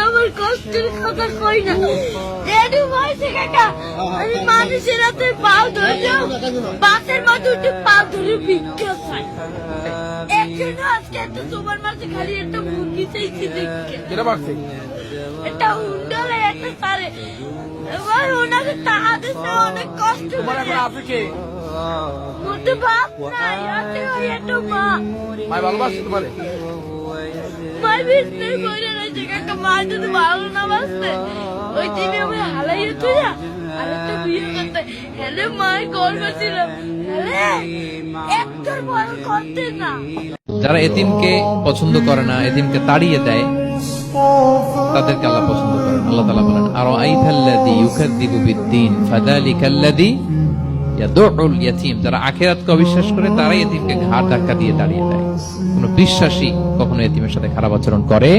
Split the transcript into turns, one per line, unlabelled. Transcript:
আমার কষ্টের কথা কই না রেডি হয়েছে কাকা। আমি মানুষের হাতে পাও ধরলেও বাসের মতো উঠে পাও ধরে ভিক্ষা চাই। একজন আজকে এত তোমার মাঝে খালি একটা মুরগি চাইছি দেখে একটা উন্ডালে একটা সারে এবার ওনাকে তাহাতে অনেক কষ্ট করে মধ্যে বাপ নাই আছে ওই একটা মা
ভালোবাসে তোমার
মাই বিস্তে কইরা রইছে কাকা। মা যদি ভালো না বাসতে ওই দিনে আমি হালাইয়ে তুই আর একটা বিয়ে করতে হেলে মাই গর্ব ছিল হেলে একটার বড় করতে না।
যারা এতিমকে পছন্দ করে না, এতিমকে তাড়িয়ে দেয়, তাদেরকে আল্লাহ পছন্দ করেন। আল্লাহ তাআলা বলেন, আরাআইতাল্লাযী ইউকাযযিবু বিদ্দীন ফাযালিকাল্লাযী ইয়াদউল ইয়াতীম। যারা আখিরাতকে অবিশ্বাস করে তারাই এতিমকে ঘাড় ধাক্কা দিয়ে তাড়িয়ে দেয়। কোন বিশ্বাসী কখনো এতিমের সাথে খারাপ আচরণ করে